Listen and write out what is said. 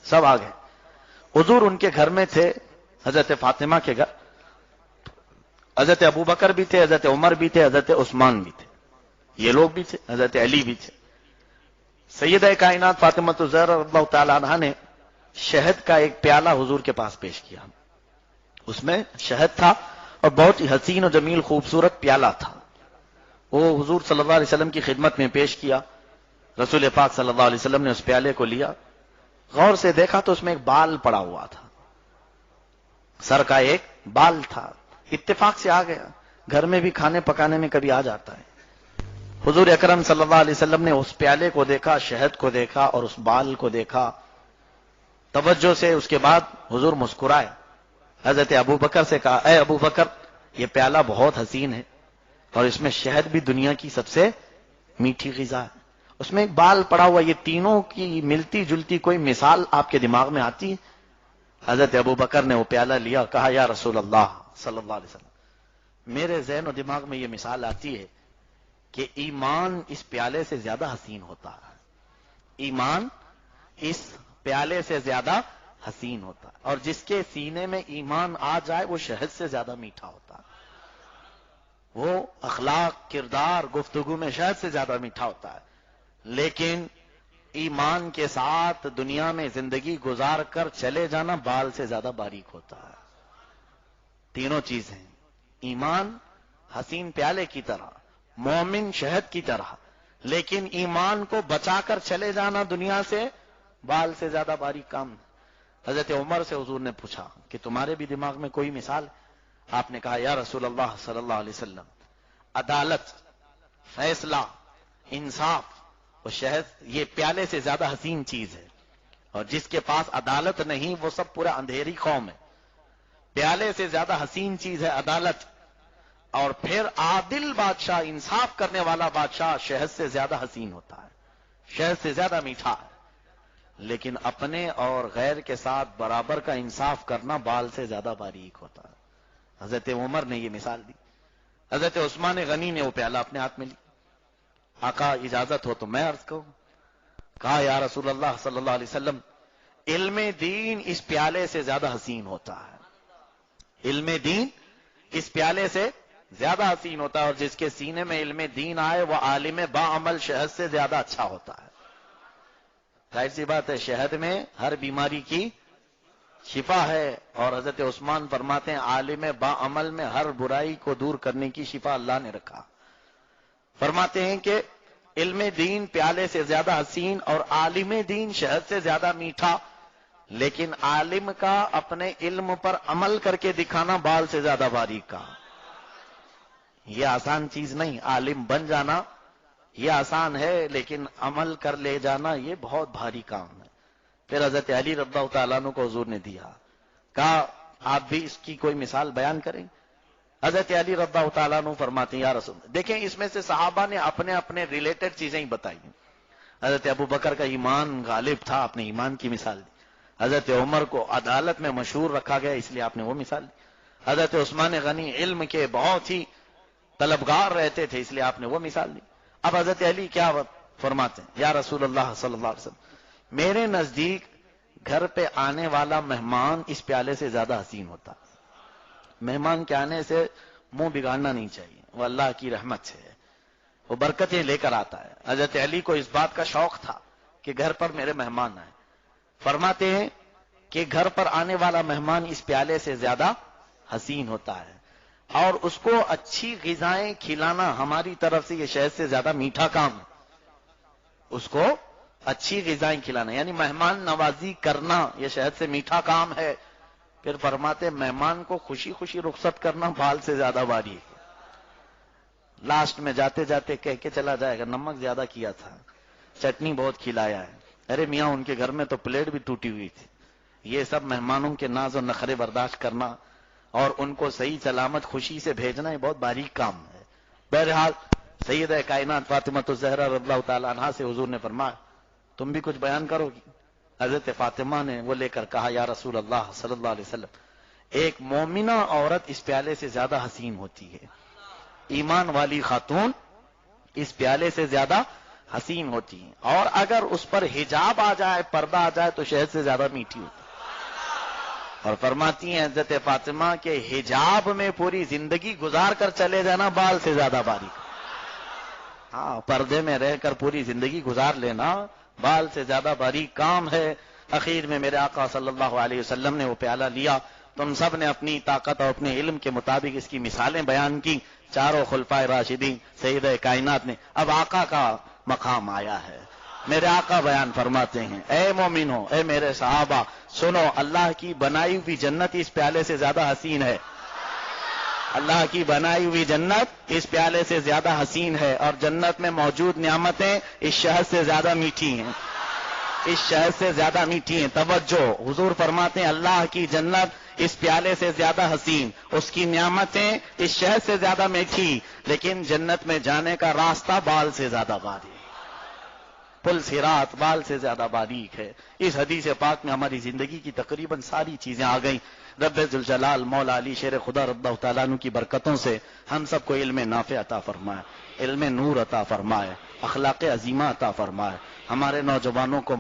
سب آ گئے. حضور ان کے گھر میں تھے، حضرت فاطمہ کے گھر. حضرت ابو بکر بھی تھے، حضرت عمر بھی تھے، حضرت عثمان بھی تھے، یہ لوگ بھی تھے، حضرت علی بھی تھے. سیدہ کائنات فاطمہ الزہرا رضی اللہ تعالی عنہا نے شہد کا ایک پیالہ حضور کے پاس پیش کیا. اس میں شہد تھا اور بہت ہی حسین و جمیل خوبصورت پیالہ تھا. وہ حضور صلی اللہ علیہ وسلم کی خدمت میں پیش کیا. رسول پاک صلی اللہ علیہ وسلم نے اس پیالے کو لیا، غور سے دیکھا تو اس میں ایک بال پڑا ہوا تھا، سر کا ایک بال تھا. اتفاق سے آ گیا، گھر میں بھی کھانے پکانے میں کبھی آ جاتا ہے. حضور اکرم صلی اللہ علیہ وسلم نے اس پیالے کو دیکھا، شہد کو دیکھا اور اس بال کو دیکھا توجہ سے. اس کے بعد حضور مسکرائے، حضرت ابو بکر سے کہا، اے ابو بکر، یہ پیالہ بہت حسین ہے اور اس میں شہد بھی دنیا کی سب سے میٹھی غذا ہے، اس میں ایک بال پڑا ہوا، یہ تینوں کی ملتی جلتی کوئی مثال آپ کے دماغ میں آتی ہے؟ حضرت ابو بکر نے وہ پیالہ لیا، کہا یا رسول اللہ صلی اللہ علیہ وسلم، میرے ذہن و دماغ میں یہ مثال آتی ہے کہ ایمان اس پیالے سے زیادہ حسین ہوتا ہے، ایمان اس پیالے سے زیادہ حسین ہوتا ہے، اور جس کے سینے میں ایمان آ جائے وہ شہد سے زیادہ میٹھا ہوتا ہے. وہ اخلاق، کردار، گفتگو میں شہد سے زیادہ میٹھا ہوتا ہے. لیکن ایمان کے ساتھ دنیا میں زندگی گزار کر چلے جانا بال سے زیادہ باریک ہوتا ہے. تینوں چیزیں، ایمان حسین پیالے کی طرح، مومن شہد کی طرح، لیکن ایمان کو بچا کر چلے جانا دنیا سے بال سے زیادہ باریک کام. حضرت عمر سے حضور نے پوچھا کہ تمہارے بھی دماغ میں کوئی مثال؟ آپ نے کہا یا رسول اللہ صلی اللہ علیہ وسلم، عدالت، فیصلہ، انصاف اور شہد یہ پیالے سے زیادہ حسین چیز ہے، اور جس کے پاس عدالت نہیں وہ سب پورا اندھیری قوم ہے. پیالے سے زیادہ حسین چیز ہے عدالت، اور پھر عادل بادشاہ، انصاف کرنے والا بادشاہ شہد سے زیادہ حسین ہوتا ہے، شہد سے زیادہ میٹھا ہے. لیکن اپنے اور غیر کے ساتھ برابر کا انصاف کرنا بال سے زیادہ باریک ہوتا ہے. حضرت عمر نے یہ مثال دی. حضرت عثمان غنی نے وہ پیالہ اپنے ہاتھ میں لی. آقا اجازت ہو تو میں عرض کروں. کہا یا رسول اللہ صلی اللہ علیہ وسلم، علم دین اس پیالے سے زیادہ حسین ہوتا ہے، علم دین اس پیالے سے زیادہ حسین ہوتا ہے، اور جس کے سینے میں علم دین آئے وہ عالم با عمل شہد سے زیادہ اچھا ہوتا ہے. ظاہر سی بات ہے، شہد میں ہر بیماری کی شفا ہے، اور حضرت عثمان فرماتے ہیں عالم با عمل میں ہر برائی کو دور کرنے کی شفا اللہ نے رکھا. فرماتے ہیں کہ علم دین پیالے سے زیادہ حسین اور عالم دین شہد سے زیادہ میٹھا، لیکن عالم کا اپنے علم پر عمل کر کے دکھانا بال سے زیادہ باریک کا. یہ آسان چیز نہیں، عالم بن جانا یہ آسان ہے، لیکن عمل کر لے جانا یہ بہت بھاری کام ہے. پھر حضرت علی رضی اللہ تعالیٰ عنہ کو حضور نے دیا، کہا آپ بھی اس کی کوئی مثال بیان کریں. حضرت علی رضی اللہ تعالیٰ عنہ فرماتے ہیں یا رسول، دیکھیں اس میں سے صحابہ نے اپنے اپنے ریلیٹڈ چیزیں ہی بتائی. حضرت ابو بکر کا ایمان غالب تھا، آپ نے ایمان کی مثال دی. حضرت عمر کو عدالت میں مشہور رکھا گیا، اس لیے آپ نے وہ مثال دی. حضرت عثمان غنی علم کے بہت ہی طلبگار رہتے تھے، اس لیے آپ نے وہ مثال دی. اب حضرت علی کیا فرماتے ہیں، یا رسول اللہ صلی اللہ علیہ وسلم، میرے نزدیک گھر پہ آنے والا مہمان اس پیالے سے زیادہ حسین ہوتا. مہمان کے آنے سے منہ بگاڑنا نہیں چاہیے، وہ اللہ کی رحمت سے ہے، وہ برکتیں لے کر آتا ہے. حضرت علی کو اس بات کا شوق تھا کہ گھر پر میرے مہمان آئے. فرماتے ہیں کہ گھر پر آنے والا مہمان اس پیالے سے زیادہ حسین ہوتا ہے، اور اس کو اچھی غذائیں کھلانا ہماری طرف سے یہ شہد سے زیادہ میٹھا کام ہے. اس کو اچھی غذائیں کھلانا یعنی مہمان نوازی کرنا یہ شہد سے میٹھا کام ہے. پھر فرماتے مہمان کو خوشی خوشی رخصت کرنا بال سے زیادہ باری ہے. لاسٹ میں جاتے جاتے کہہ کے چلا جائے گا نمک زیادہ کیا تھا، چٹنی بہت کھلایا ہے، ارے میاں ان کے گھر میں تو پلیٹ بھی ٹوٹی ہوئی تھی. یہ سب مہمانوں کے ناز و نخرے برداشت کرنا اور ان کو صحیح سلامت خوشی سے بھیجنا یہ بہت باریک کام ہے. بہرحال سیدہ کائنات فاطمہ الزہرا رضی اللہ تعالی عنہا سے حضور نے فرمایا تم بھی کچھ بیان کرو گی. حضرت فاطمہ نے وہ لے کر کہا یا رسول اللہ صلی اللہ علیہ وسلم، ایک مومنہ عورت اس پیالے سے زیادہ حسین ہوتی ہے، ایمان والی خاتون اس پیالے سے زیادہ حسین ہوتی ہیں، اور اگر اس پر حجاب آ جائے، پردہ آ جائے تو شہد سے زیادہ میٹھی ہوتی ہے۔ اور فرماتی ہیں حضرت فاطمہ کے حجاب میں پوری زندگی گزار کر چلے جانا بال سے زیادہ باریک۔ ہاں، پردے میں رہ کر پوری زندگی گزار لینا بال سے زیادہ باریک کام ہے۔ اخیر میں میرے آقا صلی اللہ علیہ وسلم نے وہ پیالہ لیا، تم سب نے اپنی طاقت اور اپنے علم کے مطابق اس کی مثالیں بیان کی، چاروں خلفائے راشدین سیدہ کائنات نے۔ اب آقا کا مقام آیا ہے، میرے آقا بیان فرماتے ہیں، اے مومنو، اے میرے صحابہ، سنو، اللہ کی بنائی ہوئی جنت اس پیالے سے زیادہ حسین ہے۔ اللہ کی بنائی ہوئی جنت اس پیالے سے زیادہ حسین ہے، اور جنت میں موجود نعمتیں اس شہد سے زیادہ میٹھی ہیں، اس شہد سے زیادہ میٹھی ہیں۔ توجہ، حضور فرماتے ہیں اللہ کی جنت اس پیالے سے زیادہ حسین، اس کی نعمتیں اس شہد سے زیادہ میٹھی، لیکن جنت میں جانے کا راستہ بال سے زیادہ باریک، پل صراط بال سے زیادہ باریک ہے۔ اس حدیث پاک میں ہماری زندگی کی تقریباً ساری چیزیں آ گئیں۔ رب ذوالجلال مولا علی شیر خدا رضی اللہ تعالیٰ عنہ کی برکتوں سے ہم سب کو علم نافع عطا فرمائے، علم نور عطا فرمائے، اخلاق عظیمہ عطا فرمائے، ہمارے نوجوانوں کو